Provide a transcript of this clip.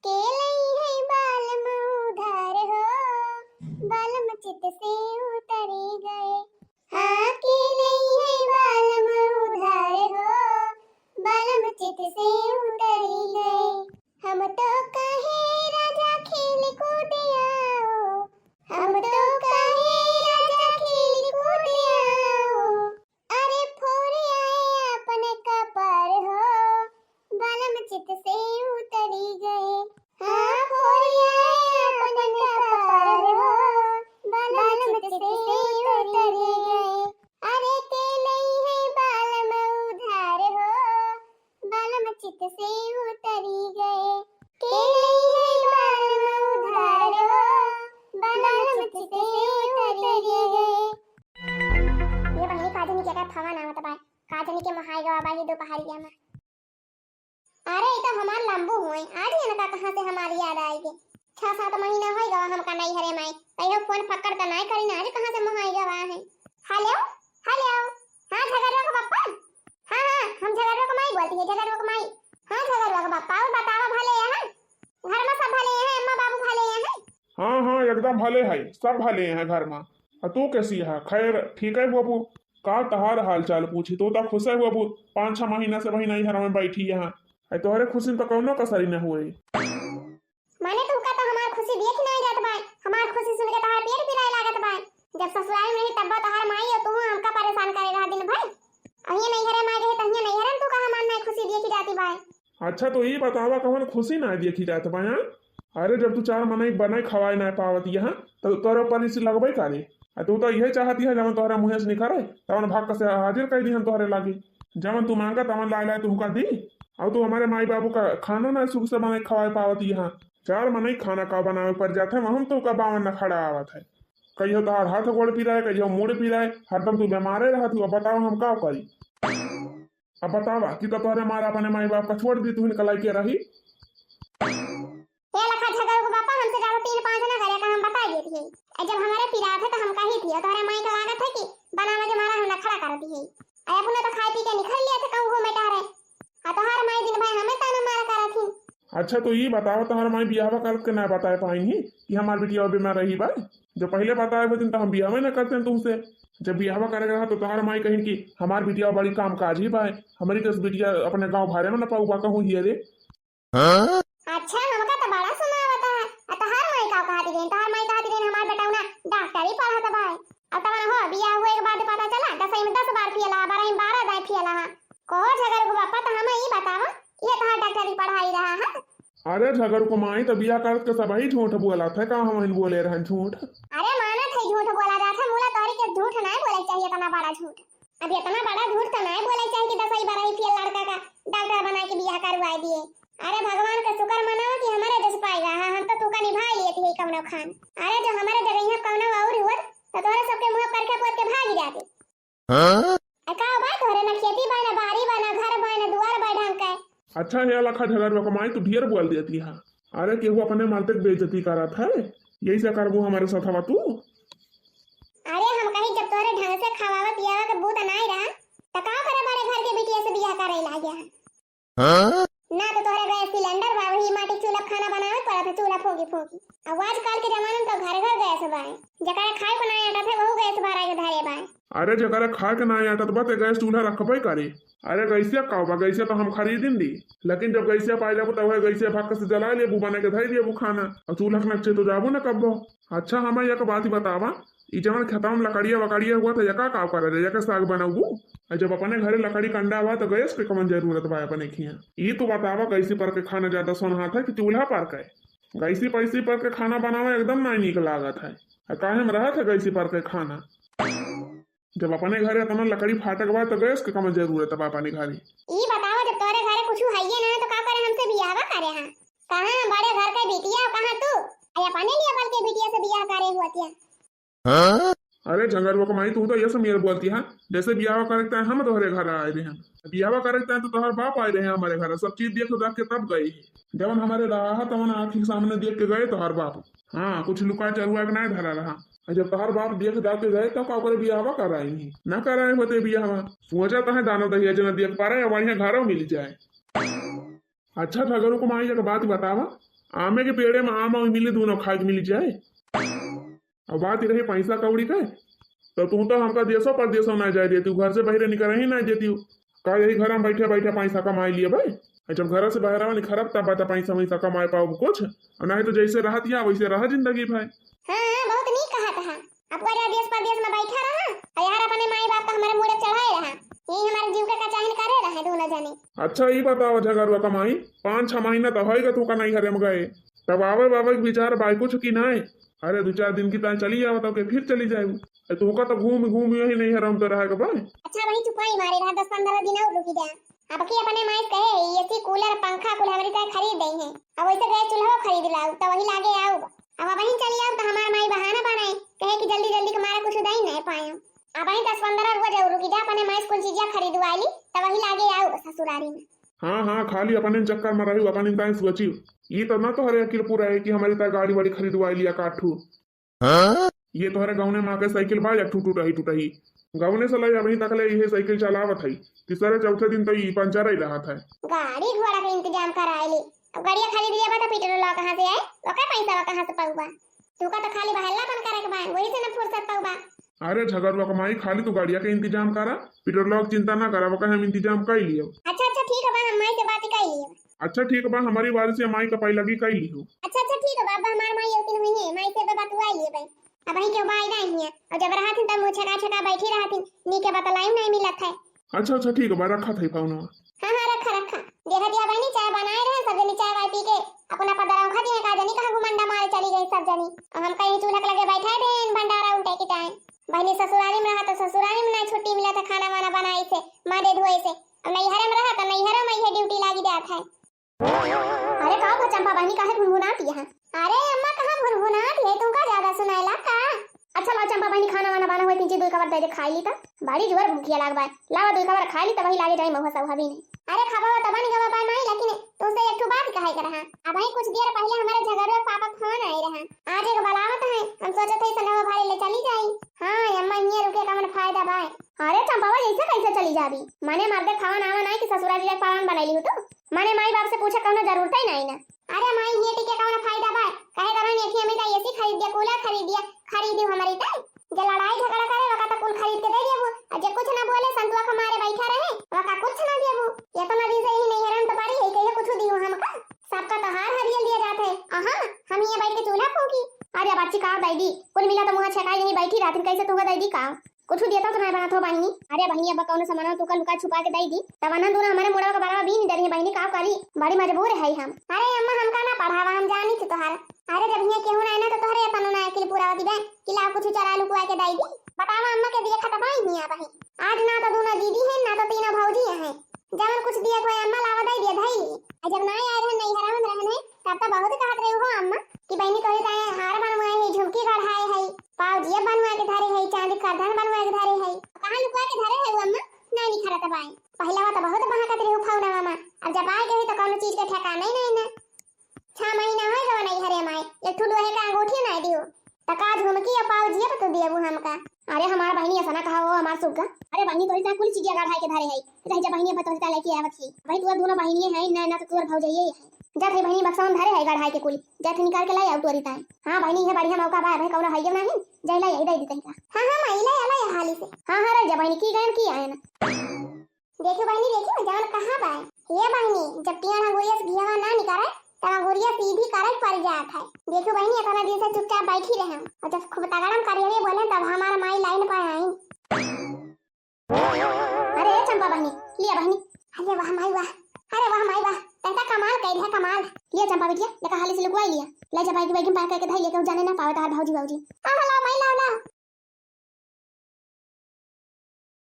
के लई है बालम उधार हो, बालम चित से उतरी गए। हाँ के लई है बालम उधार हो, बालम चित से उतरी गए। हम तो कहे राजा खेल कूद आओ, हम तो कहे राजा खेल कूद आओ। अरे फोड़ आए अपने कपार हो, बालम चित से उतरी गए। हाँ फोड़ आए अपने कपार हो, बालम चित से उतरी गए। अरे के लई है बालम उधार हो, बालम चित से उतरी गए। के लई है बालम उधार हो, बालम चित से उतरी गए। ये पहली काजनी के का फवा ना होता भाई, काजनी के महाई गवा बाई दोपहरिया में। अरे ये तो हमार लंबू हुए आज है ना कहां से हमारी याद आएगी। 6-7 महीना हो गवा हमका नहीं हरे माई कहियो फोन पकड़ कर नहीं करी ना आज कहां से महाई गवा है। हेलो हेलो हां झगड़वा का पप्पा। हां हां हम झगड़वा का माई बोलती है, झगड़वा का माई। हां झगड़वा का पप्पा और बतावा भले है घर में सब भले हैं, अम्मा बाबू भले हैं। हाँ हाँ एकदम भले है, सब भले हैं घर में। तू कैसी है? खैर ठीक है बाबू। का तहार हाल चाल पूछी तो खुश है बाबू। 5-6 महीना से वही नहीं घर में बैठी यहाँ तोहरे खुशी तो कौनो कसरी न हुए। माने तुमका तो हमार खुशी देख नहीं जात भाई, हमार खुशी सुन के तहार पेट पिराए लागत भाई। जब ससुराल में ही तब तहार माई और तू हमका परेशान करे रहा दिन भर। अहिए नहीं हरे माई गए तहिए नहीं हरन तू कहां मान नहीं खुशी देखी जाती भाई। अच्छा तो ये बतावा कौन खुशी ना देखी जात भाई? अरे जब तू 4 महीने बनाई खवाए ना पावत यहाँ तो तोरे ऊपर इसे लगबे करे। तू तो यही चाहती है जब तोहरा मुँह से निखरे तवन भाग से हाजिर कर दी हम तोहरे लागे। जब तू मांगा तवन ला तुमका दी। और तू हमारे माई बाबू का खाना ना सुख से बनाए खवाए पावत यहाँ। 4 महीने खाना का बनावे पर जाते हैं हम तो का बावन न खड़ा आवत है। कहियो तोहार हाथ गोड़ पी रहा है, कहियो मुड़ पी रहा है, हरदम तू बीमारे रहा तू। अब बताओ हम का करी? अब बतावा कि तो तोहरे मारा अपने माई बाप का छोड़ दी तू निकलाई के रही। ये लखा झगड़ को पापा हमसे ज्यादा 3-5 ना करे का हम बता देती है। जब हमारे पिरा थे तो हम कही थी और तोहरे माई का लागत है कि बनावा के मारा हम खड़ा करती है। अपने तो खाई पी के निकल लिया थे कहूं घूमे टहरे और तोहर माई दिन भाई हमें ताना मारा करा थी। अच्छा तो ये बताओ तोहर माई बियाह कर के ना बताए पाएंगी कि हमार बिटिया बीमार रही भाई? जो पहले बताए वो दिन तो हम बियाह न करते हैं तुमसे। जब बियाह करेगा तो तोहर माई कहीं कि हमार बिटिया बड़ी काम काज ही भाई, हमारी कस बिटिया अपने गाँव भारे में न पाऊगा कहूँ ही रे। अच्छा हमका तो बड़ा सुनावत है। तोहर माई का कहती गई, तोहर माई कहती गई हमार बेटा ना डॉक्टरी पढ़त भाई। अब तवन हो बियाह हुए के बाद पता चला 10 में 10 बार पियला, 12 में 12 दाई पियला। कहो झगड़ को पापा तो हमें ये बतावा ये तोहर डॉक्टरी पढ़ाई रहा है। अरे झगड़ को माई तो बियाह कर के सब ही झूठ बोला था का हम बोले रहे झूठ। अरे माना थे झूठ बोला रहा था मूला तोहरी के झूठ नहीं बोले चाहिए इतना बड़ा झूठ। अब इतना बड़ा झूठ तो नहीं बोले चाहिए कि 10 बार ही पियल लड़का का डॉक्टर बना के बियाह करवा दिए। अरे भगवान का शुक्र मनाओ कि हमारे जस पाएगा। हाँ हम तो तू का निभा लिए थे कमनो खान। अरे जो हमारे जगह यहाँ कमनो और हुआ तो तोरे सबके मुंह पर के पोत के भाग जाते। हां का बात हो रे ना खेती बाय ना बारी बाय ना घर बाय ना द्वार बाय ढंग के। अच्छा है लखा झगड़ को माई तू ढेर बोल देती है। अरे केहू अपने मालते बेइज्जती करत है यही से करबू हमारे साथ हवा तू। अरे हम कहीं जब तोरे ढंग से खवावा पियावा के बूत नहीं रहा तो का करे बड़े घर के बिटिया से बियाह करे ला गया। हां ना तो तोरे गैस सिलेंडर बा वही माटी चूल्हा खाना बनावे पड़ा था चूल्हा फूंकी फूंकी। अब आजकल के जमाने में तो घर घर गैस बाय जकरा खाए को नहीं आता थे वहू गैस भरा के धरे बाय। अरे जकरा खाए के नहीं आता तो बते गैस चूल्हा रखबे करे। अरे गैसे कहबा गैसे तो हम खरीदिन दी लेकिन जब गैसे पाई जाबो तो वह गैसे भाग से जला ले बना के धर दिए खाना और चूल्हा के नक्शे तो जाबो न कब्बो। अच्छा हमें एक बात ही बतावा ई जवन खेता में लकड़िया वकड़िया हुआ था यका का करे रे यका साग बनाऊ जब अपने घरे लकड़ी कंडा हुआ तो गैस के कमन जरूरत बा अपने खिया। ये तो बतावा गैसे पर के खाना ज्यादा सोना था कि चूल्हा पर के गैसी पैसी पर के खाना बनावा एकदम नहीं निक लागत है। काहे में रहा था गैसी पर के खाना जब अपने घरे इतना लकड़ी फाटक बा तो गैस के कमन जरूरत बा अपने घरे। ई बतावा जब तोरे घरे कुछ हइए ना तो का करे हमसे बियाह करे। हां कहां बड़े घर के बिटिया कहां तू अया अपने लिए बल के बिटिया से बियाह करे हुआ। हाँ? अरे झगड़वा को माई तू तो ये सब मेरे बोलती है जैसे बियाह करते हैं हम तोहरे घर आए रहे हैं। बियाह करते हैं तो तोहर बाप आए रहे हैं हमारे घर सब चीज देख के तब गए जब हमारे रहा तब आँखी सामने देख के गए तोहर बाप। हाँ कुछ लुका चरुआ के नहीं धरा रहा। जब तोहर बाप देख जाके गए तब का बियाह कराई नहीं न कराए होते बियाह सोचा तो है दाना दहिया जना देख पा रहे बढ़िया घरों मिल जाए। अच्छा झगड़ू को माई एक बात बतावा आमे के पेड़े में आम मिली दोनों खाए के मिली जाए। अब बात ही रही पैसा कौड़ी का, तो तू तो हमका देशों परदेशों ना जाए देती, घर से बाहर निकल ही ना देती। का यही घर में बैठे बैठे पैसा कमाई लिए भाई, जब घर से बाहर नहीं खराब तब बता पैसा वैसा कमाए पाओ कुछ, और नहीं तो जैसे रहा दिया वैसे रहा जिंदगी भाई। हाँ बहुत नहीं कहा था। अब पूरा देश परदेश में बैठा रहा और यार अपने माई बाप का हमारे मुड़े चढ़ाए रहा, यही हमारे जीव का चाहन करे रहा दोनों जने। अच्छा ये बताओ झगड़ुआ कमाई 5-6 महीना तो होएगा तू का नहीं हरे में गए, तब आवे बाबा के विचार बाइको छुकी ना है। अरे 2-4 दिन की तरह चली जाओ तो फिर चली जाए, तू का तो घूम घूम यही नहीं हराम तो रहेगा भाई। अच्छा वही चुपाई मारे रहा 10-15 दिन और रुकी जा। अब की अपने माई कहे एसी कूलर पंखा कुल हमारी तरह खरीद दई है, अब वैसे गैस चूल्हा खरीद लाओ तो वही लागे आओ। अब वहीं चली आओ तो हमार माई बहाना बनाए कहे कि जल्दी जल्दी हमारा कुछ दई नहीं पाए। अब वहीं 10-15 रुपया जरूर रुकी जा, अपने माई कुछ चीजें खरीदवाई ली तो वही लागे आओ ससुरारी में। हाँ खाली अपने चक्कर में रही अपने टाइम सोची, ये तो ना तो हरे अकिल पूरा है कि हमारी तरह गाड़ी वाड़ी खरीदवा लिया काठू। ये तो हरे गाँव में माँ के साइकिल बा टूटही गाँव से लाई अभी तक ले ये साइकिल चलावत है, तीसरे चौथे दिन तो ये पंचर ही रहा था। गाड़ी घोड़ा का इंतजाम कराए ली, अब गाड़िया खरीद लिया बता पेट्रोल कहाँ से आए, ओका पैसा कहाँ से पाऊबा, तू का तो खाली बहलापन करे के बा वही से ना फुर्सत पाऊबा। अरे झगड़ुआ कमाई खाली तू गाड़िया के इंतजाम करा, पेट्रोल की चिंता ना करा, वो हम इंतजाम कर लियो। अच्छा ठीक है बा, हम माई से बात कर लियो। अच्छा ठीक है बा, हमारी बारी से माई का पाई लगी कर लियो। अच्छा ठीक है बाबा, हमार माई होती नहीं है, माई से बात हुआ लिए भाई। अब वहीं के बाई नहीं है, और जब रहा थी तब मुझे छका बैठी रहा थी, नी के बतलाई नहीं मिलत है। अच्छा ठीक है बा, रखा था फोन। हां रखा देखा दिया बहनी, चाय बनाए रहे सब जनी, चाय पी के अपना पदराव खा दिए, का जनी कहां घुमंडा मारे चली गई सब जनी। अब हम कहीं चूल्हा लगे बैठे थे भंडारा उल्टे के टाइम, बहनी ससुराली में रहा तो ससुराली में नहीं छुट्टी मिला था खाना वाना बनाई से मारे धोए से, अब नैहर में रहा तो नैहर में ही ड्यूटी लागी जात है। अरे का चंपा बहनी काहे गुनगुनाती है? अरे अम्मा कहां गुनगुनाती है, तुमका ज्यादा सुनाइला का? अच्छा ला चंपा बहनी खाना वाना बना हुए तीन दो कवर दे खाई ली ता बड़ी जोर भूखिया लागबा, लावा दो कवर खाई ली त वही लागे जाई महुआ सब हबी नहीं। अरे खाबा त बन गवा बा नहीं, लेकिन तुमसे एक बात कहे कर रहा, अब ही कुछ देर पहले हमारे झगड़े पापा फोन आए रहा, आज एक बलावत है, हम सोचे थे सनवा भाई ले चली जाई। हां अम्मा ये रुके का मन फायदा भाई। अरे चंपा ऐसे कैसे चली जाबी, माने मर्दे खावा नावा नहीं कि ससुराली ले पावन बनाई ली तो माने माई बाप से पूछे कौनो जरूरत ही नहीं ना। अरे माई ये टिके कौनो फायदा बा, कहे करन एक हमें त एसी खरीद दिया, कूलर खरीद दियो हमारी त जे लड़ाई झगड़ा करे वका त कुल खरीद के दे देबो, और जे कुछ ना बोले संतुआ के मारे बैठा रहे वका कुछ ना देबो। ये तो नदी से ही नहीं हरन तो पारी है कहे कुछ दियो हमका, सबका तो हार हरियल दिया जात है। हम ये बैठ के चूल्हा फूंकी। अरे बच्ची का दैदी कुल मिला तो मुंह छकाई नहीं बैठी रहती, कैसे तुगा दैदी का कुछ दिया तो नहीं बना तो बहनी। अरे बहनी अब कौन सामान तू का लुका छुपा के दैदी तब ना दोनों हमारे मुड़वा के बारे में भी नहीं डरी बहनी का करी, बड़ी मजबूर है हम। अरे अम्मा हमका ना पढ़ावा, हम जानी थी तोहार। अरे जब ये केहू ना ना तो तोहरे अपन ना अकेले पूरा दिबे कि ला कुछ चरा लुकुआ के दैदी, बतावा अम्मा के दिए खतबाई नहीं आ बही। आज ना तो दोनों दीदी है ना तो तीनों भौजी है, जब कुछ दिया कोई अम्मा लावा दे दिया धई, जब ना आए रहे नहीं हरा में रहने तब तो बहुत कहत रहे हो अम्मा कि बहनी तोरे ताए हार बनवाए है, झुमकी गढ़ाए है, पाव जिया बनवा के धारे है, चांदी करधन बनवा के धारे है, कहां लुका के धारे है अम्मा नहीं निखरत बाई। पहला तो बहुत बहाकत रहे हो फाउना मामा, अब जब आए गए तो कोनो चीज के ठिकाना ही नहीं ना। 6 महीना होए गवा नहीं हरे माई, एक ठुलो है का अंगूठी ना दियो तका झुमकी या पाव जिया तो दिएबू हमका। अरे हमार बहनी ऐसा ना कहा हो हमार सुगा। अरे बहनी तोरी ता कुल चीज गढ़ाए के धारे है, रह जा बहनी बतौरी ता लेके आवत है भाई, तू दोनों बहनी है ना तो तोर भौजाई है, जा थे बहनी बक्सा में धारे है गढ़ाए के कुल, जा थे निकाल के लाई आउ तोरी ता। हां बहनी है बढ़िया मौका बा भाई, कौनो है नहीं जय लाई दे देते का। हां महिला आला है हाली से। हां रे जा बहनी की गन की आए ना, देखो बहनी देखो जान कहां बा ये बहनी, जब टियाना गोरिया से घियावा ना निकाले तब गोरिया सीधी करक पड़ जात है। देखो बहनी इतना दिन से चुपचाप बैठी रहे, और जब खूब तगड़म करिए बोले तब हमारा माई लाइन पर आई। अरे चंपा बहनी लिया बहनी, अरे वाह माई वाह, अरे वाह माई वाह, तंता कमाल कइल है कमाल। लिया चंपा बिटिया लेका हाली से लुकवाई लिया, ले जा बाइक बाइक पार करके धाई लेके जाने ना पावे तार भौजी। हां